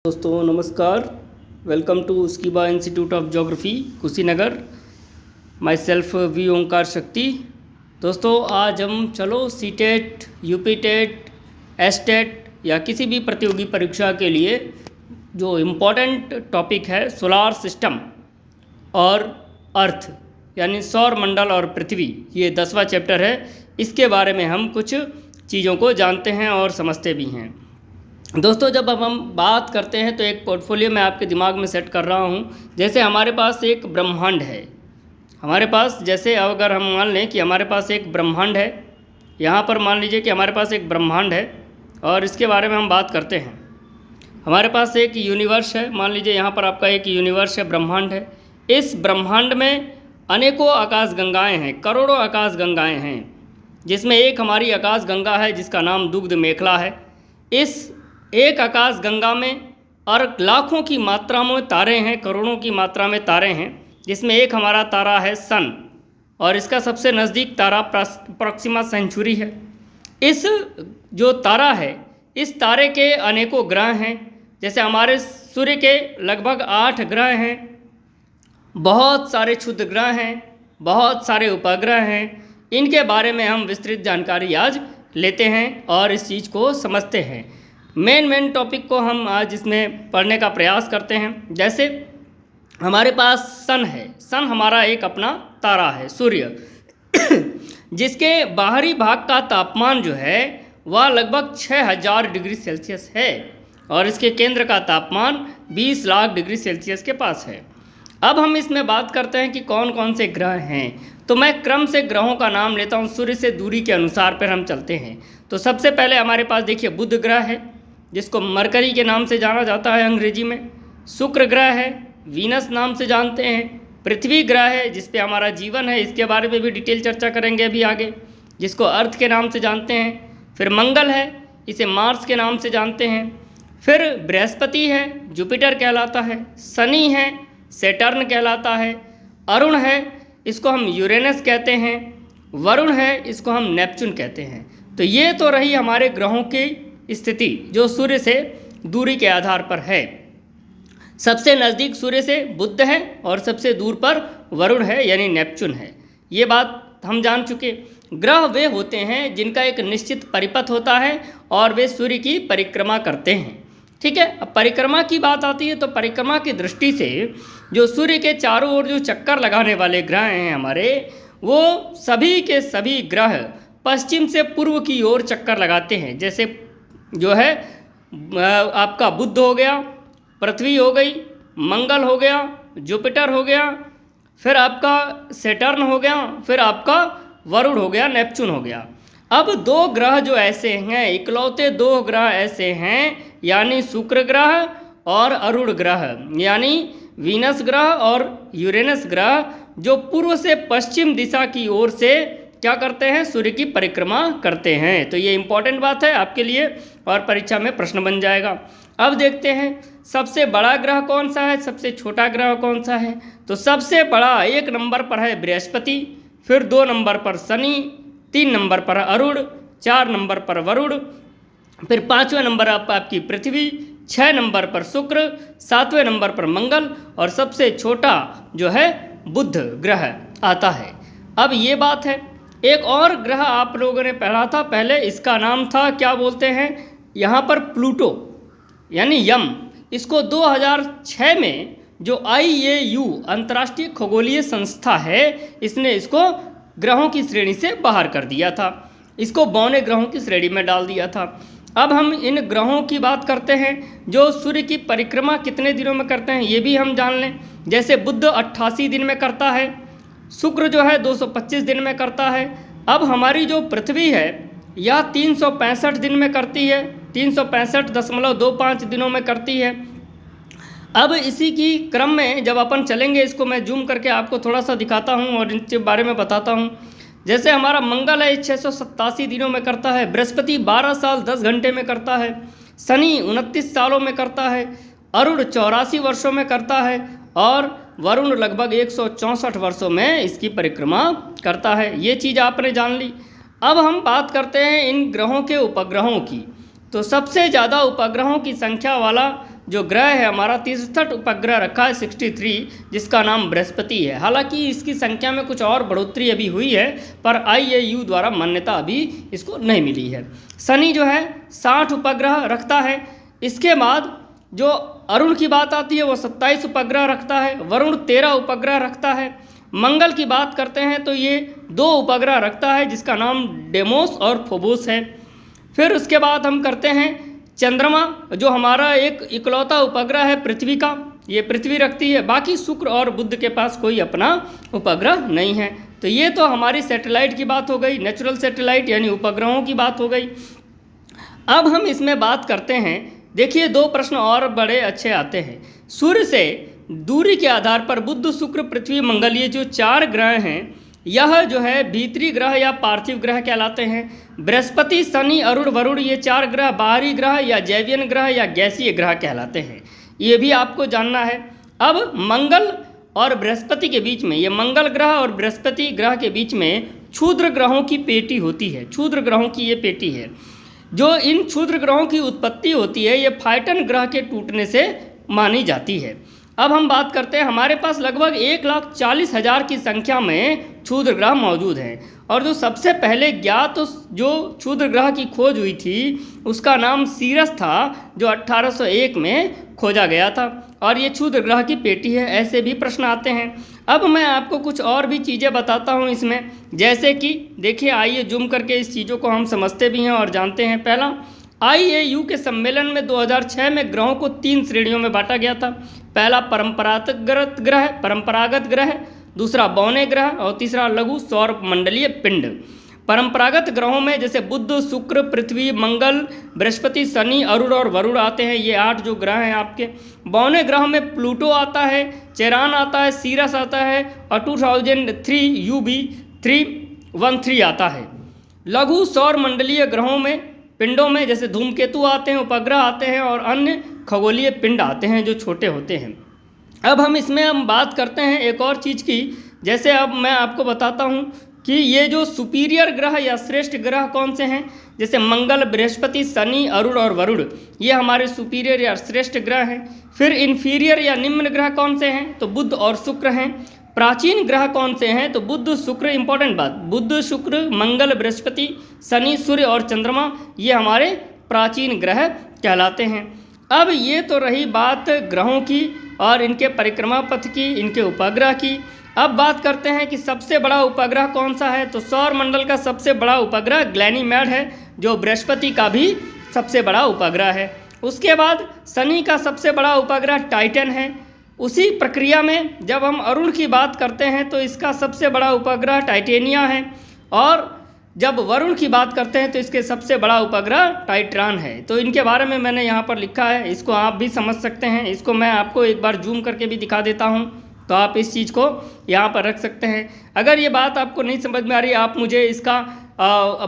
दोस्तों नमस्कार। Welcome to स्कीबा institute of geography Kushinagar. Myself V Omkar Shakti. दोस्तों आज हम चलो सीटेट, यूपीटेट, एसटेट या किसी भी प्रतियोगी परीक्षा के लिए जो इम्पोर्टेंट टॉपिक है सोलार सिस्टम और अर्थ यानी सौर मंडल और पृथ्वी, ये 10वां चैप्टर है। इसके बारे में हम कुछ चीज़ों को जानते हैं और समझते भी हैं। दोस्तों जब अब हम बात करते हैं तो एक पोर्टफोलियो मैं आपके दिमाग में सेट कर रहा हूँ। जैसे हमारे पास एक ब्रह्मांड है, हमारे पास जैसे अगर हम मान लें कि हमारे पास एक ब्रह्मांड है, यहाँ पर मान लीजिए कि हमारे पास एक ब्रह्मांड है और इसके बारे में हम बात करते हैं। हमारे पास एक यूनिवर्स है, मान लीजिए यहाँ पर आपका एक यूनिवर्स है, ब्रह्मांड है। इस ब्रह्मांड में अनेकों आकाश गंगाएँ हैं, करोड़ों आकाश गंगाएँ हैं, जिसमें एक हमारी आकाश गंगा है जिसका नाम दुग्ध मेखला है। इस एक आकाश गंगा में और लाखों की मात्रा में तारे हैं, करोड़ों की मात्रा में तारे हैं, जिसमें एक हमारा तारा है सन और इसका सबसे नज़दीक तारा प्रॉक्सिमा सेंचुरी है। इस जो तारा है, इस तारे के अनेकों ग्रह हैं। जैसे हमारे सूर्य के लगभग 8 ग्रह हैं, बहुत सारे क्षुद्र ग्रह हैं, बहुत सारे उपग्रह हैं। इनके बारे में हम विस्तृत जानकारी आज लेते हैं और इस चीज़ को समझते हैं। मेन टॉपिक को हम आज इसमें पढ़ने का प्रयास करते हैं। जैसे हमारे पास सन है, सन हमारा एक अपना तारा है सूर्य जिसके बाहरी भाग का तापमान जो है वह लगभग 6000 डिग्री सेल्सियस है और इसके केंद्र का तापमान 20 लाख डिग्री सेल्सियस के पास है। अब हम इसमें बात करते हैं कि कौन कौन से ग्रह हैं। तो मैं क्रम से ग्रहों का नाम लेता हूँ, सूर्य से दूरी के अनुसार पर हम चलते हैं। तो सबसे पहले हमारे पास देखिए बुध ग्रह है, जिसको मरकरी के नाम से जाना जाता है अंग्रेजी में। शुक्र ग्रह है, वीनस नाम से जानते हैं। पृथ्वी ग्रह है जिस पे हमारा जीवन है, इसके बारे में भी डिटेल चर्चा करेंगे अभी आगे, जिसको अर्थ के नाम से जानते हैं। फिर मंगल है, इसे मार्स के नाम से जानते हैं। फिर बृहस्पति है, जुपिटर कहलाता है। शनि है, सैटर्न कहलाता है। अरुण है, इसको हम यूरेनस कहते हैं। वरुण है, इसको हम नेपच्यून कहते हैं। तो ये तो रही हमारे ग्रहों की स्थिति जो सूर्य से दूरी के आधार पर है। सबसे नज़दीक सूर्य से बुध है और सबसे दूर पर वरुण है यानी नेपच्यून है। ये बात हम जान चुके। ग्रह वे होते हैं जिनका एक निश्चित परिपथ होता है और वे सूर्य की परिक्रमा करते हैं। ठीक है, अब परिक्रमा की बात आती है तो परिक्रमा की दृष्टि से जो सूर्य के चारों ओर जो चक्कर लगाने वाले ग्रह हैं हमारे, वो सभी के सभी ग्रह पश्चिम से पूर्व की ओर चक्कर लगाते हैं। जैसे जो है आपका बुध हो गया, पृथ्वी हो गई, मंगल हो गया, जुपिटर हो गया, फिर आपका सैटर्न हो गया, फिर आपका वरुण हो गया, नेपच्यून हो गया। अब 2 ग्रह जो ऐसे हैं, इकलौते 2 ग्रह ऐसे हैं, यानी शुक्र ग्रह और अरुण ग्रह, यानी वीनस ग्रह और यूरेनस ग्रह, जो पूर्व से पश्चिम दिशा की ओर से क्या करते हैं, सूर्य की परिक्रमा करते हैं। तो ये इंपॉर्टेंट बात है आपके लिए और परीक्षा में प्रश्न बन जाएगा। अब देखते हैं सबसे बड़ा ग्रह कौन सा है, सबसे छोटा ग्रह कौन सा है। तो सबसे बड़ा 1 नंबर पर है बृहस्पति, फिर 2 नंबर पर शनि, 3 नंबर पर अरुण, 4 नंबर पर वरुण, फिर 5वें नंबर आपकी पृथ्वी, 6 नंबर पर शुक्र, 7वें नंबर पर मंगल और सबसे छोटा जो है बुध ग्रह आता है। अब ये बात है, एक और ग्रह आप लोगों ने पढ़ा था पहले, इसका नाम था क्या बोलते हैं यहाँ पर, प्लूटो यानी यम। इसको 2006 में जो IAU अंतर्राष्ट्रीय खगोलीय संस्था है, इसने इसको ग्रहों की श्रेणी से बाहर कर दिया था, इसको बौने ग्रहों की श्रेणी में डाल दिया था। अब हम इन ग्रहों की बात करते हैं जो सूर्य की परिक्रमा कितने दिनों में करते हैं, ये भी हम जान लें। जैसे बुध 88 दिन में करता है, शुक्र जो है 225 दिन में करता है। अब हमारी जो पृथ्वी है यह 365 दिन में करती है, 365.25 दिनों में करती है। अब इसी की क्रम में जब अपन चलेंगे, इसको मैं जूम करके आपको थोड़ा सा दिखाता हूँ और इनके बारे में बताता हूँ। जैसे हमारा मंगल है 687 दिनों में करता है, बृहस्पति 12 साल 10 घंटे में करता है, शनि 29 सालों में करता है, अरुण 84 वर्षों में करता है और वरुण लगभग 164 वर्षों में इसकी परिक्रमा करता है। ये चीज़ आपने जान ली। अब हम बात करते हैं इन ग्रहों के उपग्रहों की। तो सबसे ज़्यादा उपग्रहों की संख्या वाला जो ग्रह है हमारा 63 उपग्रह रखा है 63, जिसका नाम बृहस्पति है। हालांकि इसकी संख्या में कुछ और बढ़ोतरी अभी हुई है, पर IAU द्वारा मान्यता अभी इसको नहीं मिली है। शनि जो है 60 उपग्रह रखता है। इसके बाद जो अरुण की बात आती है वो 27 उपग्रह रखता है। वरुण 13 उपग्रह रखता है। मंगल की बात करते हैं तो ये 2 उपग्रह रखता है, जिसका नाम डेमोस और फोबोस है। फिर उसके बाद हम करते हैं चंद्रमा, जो हमारा एक इकलौता उपग्रह है पृथ्वी का, ये पृथ्वी रखती है। बाकी शुक्र और बुध के पास कोई अपना उपग्रह नहीं है। तो ये तो हमारी सैटेलाइट की बात हो गई, नेचुरल सैटेलाइट यानी उपग्रहों की बात हो गई। अब हम इसमें बात करते हैं, देखिए 2 प्रश्न और बड़े अच्छे आते हैं। सूर्य से दूरी के आधार पर बुध, शुक्र, पृथ्वी, मंगल, ये जो 4 ग्रह हैं, यह जो है भीतरी ग्रह या पार्थिव ग्रह कहलाते हैं। बृहस्पति, शनि, अरुण, वरुण, ये 4 ग्रह बाहरी ग्रह या जैवियन ग्रह या गैसीय ग्रह कहलाते हैं। ये भी आपको जानना है। अब मंगल और बृहस्पति के बीच में, ये मंगल ग्रह और बृहस्पति ग्रह के बीच में क्षुद्र ग्रहों की पेटी होती है। क्षुद्र ग्रहों की ये पेटी है। जो इन क्षुद्र ग्रहों की उत्पत्ति होती है, ये फाइटन ग्रह के टूटने से मानी जाती है। अब हम बात करते हैं, हमारे पास लगभग 1,40,000 की संख्या में क्षुद्र ग्रह मौजूद हैं। और जो सबसे पहले ज्ञात जो क्षुद्र ग्रह की खोज हुई थी उसका नाम सीरस था, जो 1801 में खोजा गया था। और ये क्षुद्र ग्रह की पेटी है। ऐसे भी प्रश्न आते हैं। अब मैं आपको कुछ और भी चीज़ें बताता हूँ इसमें, जैसे कि देखिए, आइए जूम करके इस चीज़ों को हम समझते भी हैं और जानते हैं। पहला, IAU के सम्मेलन में 2006 में ग्रहों को 3 श्रेणियों में बांटा गया था। पहला परंपरागत ग्रह, दूसरा बौने ग्रह और तीसरा लघु सौर मंडलीय पिंड। परंपरागत ग्रहों में जैसे बुध, शुक्र, पृथ्वी, मंगल, बृहस्पति, शनि, अरुण और वरुण आते हैं। ये 8 जो ग्रह हैं आपके। बौने ग्रह में प्लूटो आता है, चेरान आता है, सीरस आता है और 2003 UB313 आता है। लघु सौर मंडलीय ग्रहों में पिंडों में जैसे धूमकेतु आते हैं, उपग्रह आते हैं और अन्य खगोलीय पिंड आते हैं जो छोटे होते हैं। अब हम बात करते हैं एक और चीज़ की, जैसे अब मैं आपको बताता हूँ कि ये जो सुपीरियर ग्रह या श्रेष्ठ ग्रह कौन से हैं, जैसे मंगल, बृहस्पति, शनि, अरुण और वरुण, ये हमारे सुपीरियर या श्रेष्ठ ग्रह हैं। फिर इन्फीरियर या निम्न ग्रह कौन से हैं, तो बुध और शुक्र हैं। प्राचीन ग्रह कौन से हैं, तो बुध, शुक्र, इंपॉर्टेंट बात, बुध, शुक्र, मंगल, बृहस्पति, शनि, सूर्य और चंद्रमा, ये हमारे प्राचीन ग्रह कहलाते हैं। अब ये तो रही बात ग्रहों की और इनके परिक्रमा पथ की, इनके उपग्रह की। अब बात करते हैं कि सबसे बड़ा उपग्रह कौन सा है, तो सौर मंडल का सबसे बड़ा उपग्रह गैनीमेड है, जो बृहस्पति का भी सबसे बड़ा उपग्रह है। उसके बाद शनि का सबसे बड़ा उपग्रह टाइटन है। उसी प्रक्रिया में जब हम अरुण की बात करते हैं तो इसका सबसे बड़ा उपग्रह टाइटेनिया है। और जब वरुण की बात करते हैं तो इसके सबसे बड़ा उपग्रह टाइट्रान है। तो इनके बारे में मैंने यहाँ पर लिखा है, इसको आप भी समझ सकते हैं। इसको मैं आपको एक बार जूम करके भी दिखा देता हूँ, तो आप इस चीज़ को यहाँ पर रख सकते हैं। अगर ये बात आपको नहीं समझ में आ रही, आप मुझे इसका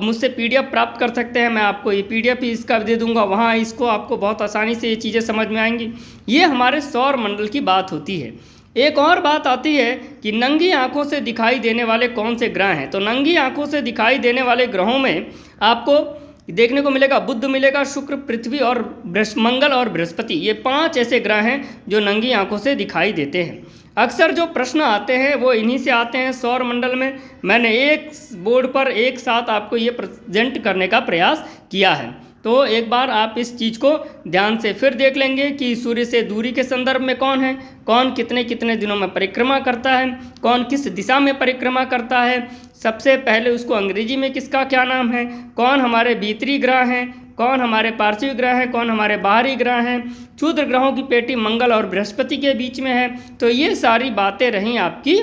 मुझसे PDF प्राप्त कर सकते हैं। मैं आपको ये PDF ही इसका दे दूंगा, वहाँ इसको आपको बहुत आसानी से ये चीज़ें समझ में आएंगी। ये हमारे सौर मंडल की बात होती है। एक और बात आती है कि नंगी आंखों से दिखाई देने वाले कौन से ग्रह हैं, तो नंगी आंखों से दिखाई देने वाले ग्रहों में आपको देखने को मिलेगा बुध मिलेगा, शुक्र, पृथ्वी और मंगल और बृहस्पति, ये 5 ऐसे ग्रह हैं जो नंगी आंखों से दिखाई देते हैं। अक्सर जो प्रश्न आते हैं वो इन्हीं से आते हैं सौर मंडल में। मैंने एक बोर्ड पर एक साथ आपको ये प्रेजेंट करने का प्रयास किया है, तो एक बार आप इस चीज़ को ध्यान से फिर देख लेंगे कि सूर्य से दूरी के संदर्भ में कौन है, कौन कितने कितने दिनों में परिक्रमा करता है, कौन किस दिशा में परिक्रमा करता है, सबसे पहले उसको अंग्रेजी में किसका क्या नाम है, कौन हमारे भीतरी ग्रह हैं, कौन हमारे पार्थिव ग्रह हैं, कौन हमारे बाहरी ग्रह हैं। क्षुद्र ग्रहों की पेटी मंगल और बृहस्पति के बीच में है। तो ये सारी बातें रहीं आपकी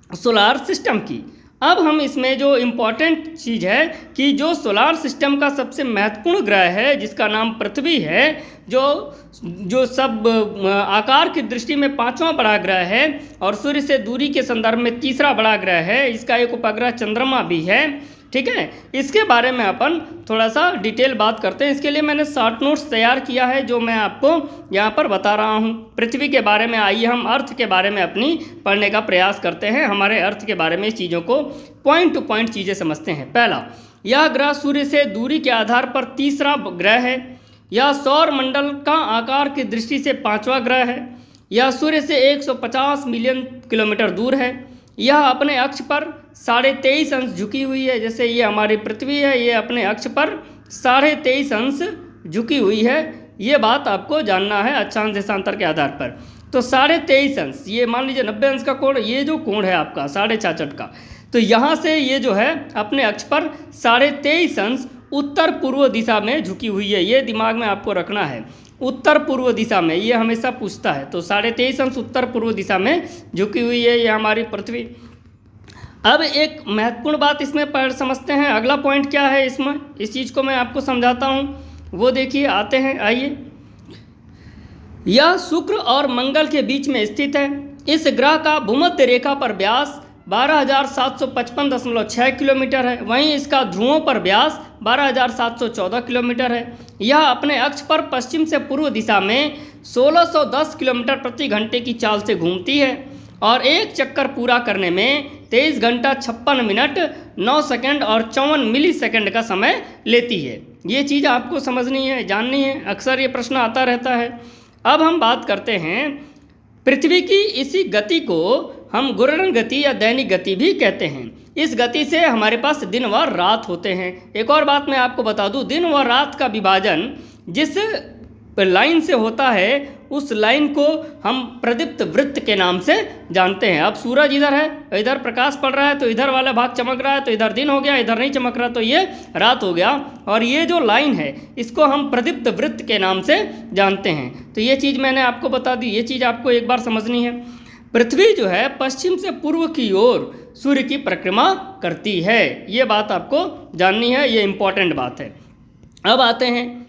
सोलार सिस्टम की। अब हम इसमें जो इम्पॉर्टेंट चीज़ है कि जो सोलार सिस्टम का सबसे महत्वपूर्ण ग्रह है जिसका नाम पृथ्वी है, जो सब आकार की दृष्टि में 5वां बड़ा ग्रह है और सूर्य से दूरी के संदर्भ में 3रा बड़ा ग्रह है, इसका एक उपग्रह चंद्रमा भी है। ठीक है, इसके बारे में अपन थोड़ा सा डिटेल बात करते हैं। इसके लिए मैंने शॉर्ट नोट्स तैयार किया है जो मैं आपको यहाँ पर बता रहा हूँ। पृथ्वी के बारे में आइए हम अर्थ के बारे में अपनी पढ़ने का प्रयास करते हैं। हमारे अर्थ के बारे में इस चीज़ों को पॉइंट टू पॉइंट चीज़ें समझते हैं। पहला, यह ग्रह सूर्य से दूरी के आधार पर 3रा ग्रह है। यह सौर मंडल का आकार की दृष्टि से 5वां ग्रह है। यह सूर्य से 150 मिलियन किलोमीटर दूर है। यह अपने अक्ष पर 23.5 अंश झुकी हुई है। जैसे ये हमारी पृथ्वी है, ये अपने अक्ष पर 23.5 अंश झुकी हुई है। ये बात आपको जानना है अक्षांश देशांतर के आधार पर। तो 23.5 अंश, ये मान लीजिए 90 अंश का कोण, ये जो कोण है आपका 66.5 का, तो यहाँ से ये जो है अपने अक्ष पर 23.5 अंश उत्तर पूर्व दिशा में झुकी हुई है। ये दिमाग में आपको रखना है, उत्तर पूर्व दिशा में, ये हमेशा पूछता है। तो 23.5 अंश उत्तर पूर्व दिशा में झुकी हुई है ये हमारी पृथ्वी। अब एक महत्वपूर्ण बात इसमें पढ़ समझते हैं। अगला पॉइंट क्या है इसमें, इस चीज़ को मैं आपको समझाता हूँ, वो देखिए आते हैं, आइए। यह शुक्र और मंगल के बीच में स्थित है। इस ग्रह का भूमध्य रेखा पर व्यास 12,755.6 किलोमीटर है। वहीं इसका ध्रुवों पर व्यास 12,714 किलोमीटर है। यह अपने अक्ष पर पश्चिम से पूर्व दिशा में 1610 किलोमीटर प्रति घंटे की चाल से घूमती है और एक चक्कर पूरा करने में 23 घंटा 56 मिनट 9 सेकंड और 54 मिली सेकंड का समय लेती है। ये चीज़ आपको समझनी है, जाननी है, अक्सर ये प्रश्न आता रहता है। अब हम बात करते हैं पृथ्वी की। इसी गति को हम घूर्णन गति या दैनिक गति भी कहते हैं। इस गति से हमारे पास दिन व रात होते हैं। एक और बात मैं आपको बता दूं, दिन व रात का विभाजन जिस लाइन से होता है उस लाइन को हम प्रदीप्त वृत्त के नाम से जानते हैं। अब सूरज इधर है, इधर प्रकाश पड़ रहा है, तो इधर वाला भाग चमक रहा है, तो इधर दिन हो गया, इधर नहीं चमक रहा तो ये रात हो गया। और ये जो लाइन है इसको हम प्रदीप्त वृत्त के नाम से जानते हैं। तो ये चीज़ मैंने आपको बता दी, ये चीज़ आपको एक बार समझनी है। पृथ्वी जो है पश्चिम से पूर्व की ओर सूर्य की परिक्रमा करती है, ये बात आपको जाननी है, ये इंपॉर्टेंट बात है। अब आते हैं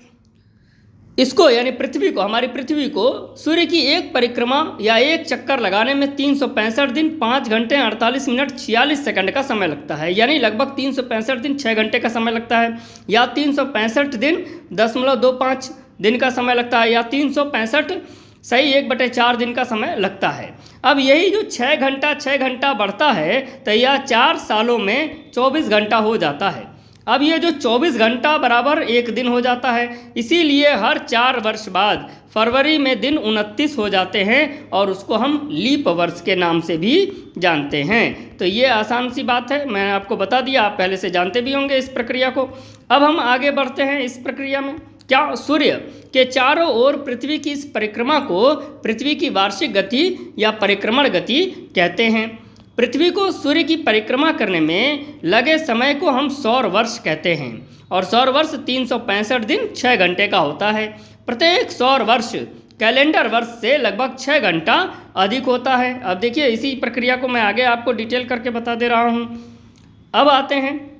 इसको, यानी पृथ्वी को, हमारी पृथ्वी को सूर्य की एक परिक्रमा या एक चक्कर लगाने में 365 दिन 5 घंटे 48 मिनट 46 सेकंड का समय लगता है। यानी लगभग 365 दिन 6 घंटे का समय लगता है, या 365 दिन 0.25 दिन का समय लगता है, या 365 सही 1/4 दिन का समय लगता है। अब यही जो 6 घंटा बढ़ता है तो यह 4 सालों में 24 घंटा हो जाता है। अब ये जो 24 घंटा बराबर एक दिन हो जाता है, इसीलिए हर 4 वर्ष बाद फरवरी में दिन 29 हो जाते हैं और उसको हम लीप वर्ष के नाम से भी जानते हैं। तो ये आसान सी बात है, मैंने आपको बता दिया, आप पहले से जानते भी होंगे इस प्रक्रिया को। अब हम आगे बढ़ते हैं इस प्रक्रिया में। क्या सूर्य के चारों ओर पृथ्वी की इस परिक्रमा को पृथ्वी की वार्षिक गति या परिक्रमण गति कहते हैं। पृथ्वी को सूर्य की परिक्रमा करने में लगे समय को हम सौर वर्ष कहते हैं और सौर वर्ष 365 दिन 6 घंटे का होता है। प्रत्येक सौर वर्ष कैलेंडर वर्ष से लगभग 6 घंटा अधिक होता है। अब देखिए इसी प्रक्रिया को मैं आगे आपको डिटेल करके बता दे रहा हूँ। अब आते हैं,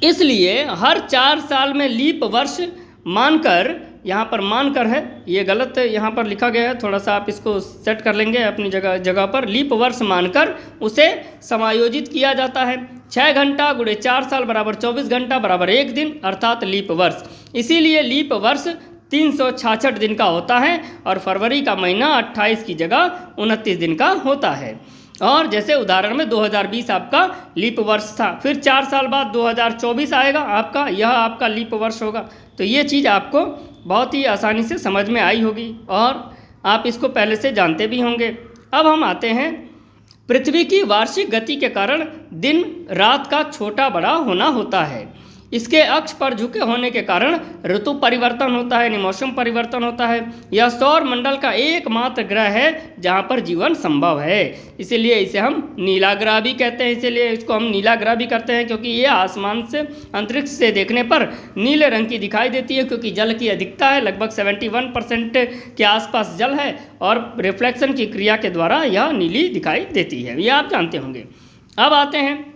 इसलिए हर 4 साल में लीप वर्ष मानकर, यहाँ पर मानकर है, ये गलत यहाँ पर लिखा गया है, थोड़ा सा आप इसको सेट कर लेंगे अपनी जगह पर। लीप वर्ष मानकर उसे समायोजित किया जाता है। 6 घंटा गुणे 4 साल बराबर 24 घंटा बराबर 1 दिन, अर्थात लीप वर्ष। इसीलिए लीप वर्ष 366 दिन का होता है और फरवरी का महीना 28 की जगह 29 दिन का होता है। और जैसे उदाहरण में 2020 आपका लीप वर्ष था, फिर 4 साल बाद 2024 आएगा आपका, यह आपका लीप वर्ष होगा। तो ये चीज़ आपको बहुत ही आसानी से समझ में आई होगी और आप इसको पहले से जानते भी होंगे। अब हम आते हैं, पृथ्वी की वार्षिक गति के कारण दिन रात का छोटा बड़ा होना होता है। इसके अक्ष पर झुके होने के कारण ऋतु परिवर्तन होता है, यानी मौसम परिवर्तन होता है। यह सौर मंडल का एकमात्र ग्रह है जहाँ पर जीवन संभव है, इसीलिए इसे हम नीला ग्रह भी कहते हैं। इसीलिए इसको हम नीला ग्रह भी करते हैं क्योंकि ये आसमान से, अंतरिक्ष से देखने पर नीले रंग की दिखाई देती है, क्योंकि जल की अधिकता है, लगभग 71% के आसपास जल है और रिफ्लेक्शन की क्रिया के द्वारा यह नीली दिखाई देती है, ये आप जानते होंगे। अब आते हैं,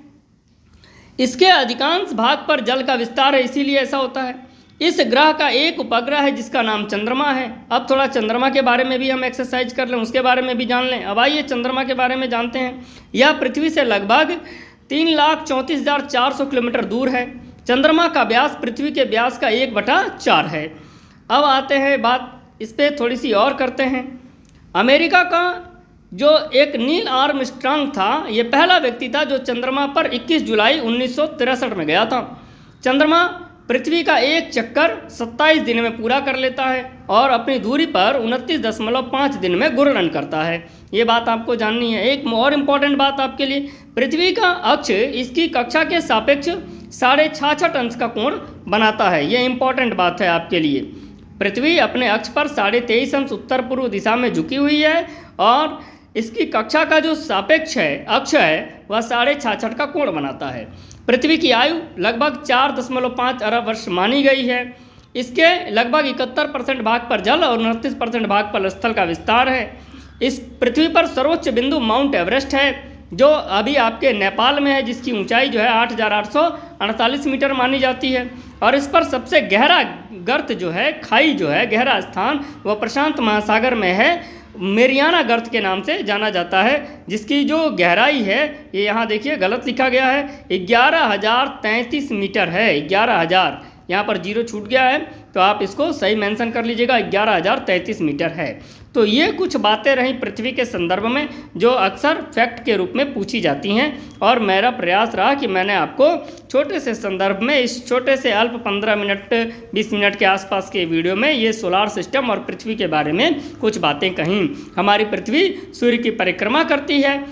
इसके अधिकांश भाग पर जल का विस्तार है, इसीलिए ऐसा होता है। इस ग्रह का एक उपग्रह है जिसका नाम चंद्रमा है। अब थोड़ा चंद्रमा के बारे में भी हम एक्सरसाइज कर लें, उसके बारे में भी जान लें। अब आइए चंद्रमा के बारे में जानते हैं। यह पृथ्वी से लगभग 3,34,400 किलोमीटर दूर है। चंद्रमा का व्यास पृथ्वी के व्यास का 1/4 है। अब आते हैं बात इस पर थोड़ी सी और करते हैं। अमेरिका का जो एक नील आर्मस्ट्रांग था, ये पहला व्यक्ति था जो चंद्रमा पर 21 जुलाई 1963 में गया था। चंद्रमा पृथ्वी का एक चक्कर 27 दिन में पूरा कर लेता है और अपनी दूरी पर 29.5 दिन में घूर्णन करता है। ये बात आपको जाननी है। एक और इम्पॉर्टेंट बात आपके लिए, पृथ्वी का अक्ष इसकी कक्षा के सापेक्ष 66.5 अंश का कोण बनाता है। ये इम्पॉर्टेंट बात है आपके लिए। पृथ्वी अपने अक्ष पर 23.5 अंश उत्तर पूर्व दिशा में झुकी हुई है और इसकी कक्षा का जो सापेक्ष है अक्ष है वह 66.5 का कोण बनाता है। पृथ्वी की आयु लगभग 4.5 अरब वर्ष मानी गई है। इसके लगभग 71% भाग पर जल और 29% भाग पर स्थल का विस्तार है। इस पृथ्वी पर सर्वोच्च बिंदु माउंट एवरेस्ट है जो अभी आपके नेपाल में है, जिसकी ऊंचाई जो है 8,848 मीटर मानी जाती है। और इस पर सबसे गहरा गर्त जो है, खाई जो है, गहरा स्थान वह प्रशांत महासागर में है, मेरियाना गर्त के नाम से जाना जाता है, जिसकी जो गहराई है ये यहाँ देखिए गलत लिखा गया है, 11,033 मीटर है। 11,000 यहाँ पर जीरो छूट गया है तो आप इसको सही मेंशन कर लीजिएगा, 11,033 मीटर है। तो ये कुछ बातें रहीं पृथ्वी के संदर्भ में जो अक्सर फैक्ट के रूप में पूछी जाती हैं और मेरा प्रयास रहा कि मैंने आपको छोटे से संदर्भ में इस छोटे से अल्प 15 मिनट 20 मिनट के आसपास के वीडियो में ये सोलार सिस्टम और पृथ्वी के बारे में कुछ बातें कहीं। हमारी पृथ्वी सूर्य की परिक्रमा करती है।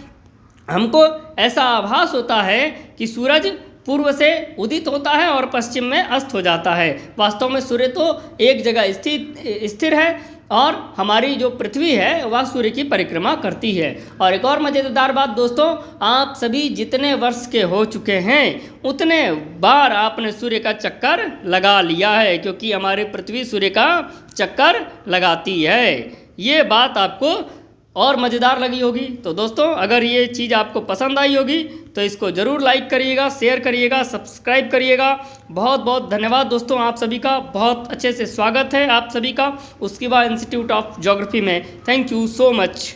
हमको ऐसा आभास होता है कि सूरज पूर्व से उदित होता है और पश्चिम में अस्त हो जाता है। वास्तव में सूर्य तो एक जगह स्थिर है और हमारी जो पृथ्वी है वह सूर्य की परिक्रमा करती है। और एक और मज़ेदार बात दोस्तों, आप सभी जितने वर्ष के हो चुके हैं उतने बार आपने सूर्य का चक्कर लगा लिया है, क्योंकि हमारी पृथ्वी सूर्य का चक्कर लगाती है। ये बात आपको और मज़ेदार लगी होगी। तो दोस्तों अगर ये चीज़ आपको पसंद आई होगी तो इसको ज़रूर लाइक करिएगा, शेयर करिएगा, सब्सक्राइब करिएगा। बहुत बहुत धन्यवाद दोस्तों, आप सभी का बहुत अच्छे से स्वागत है आप सभी का उस्कीबा इंस्टीट्यूट ऑफ ज्योग्राफी में। Thank you so much.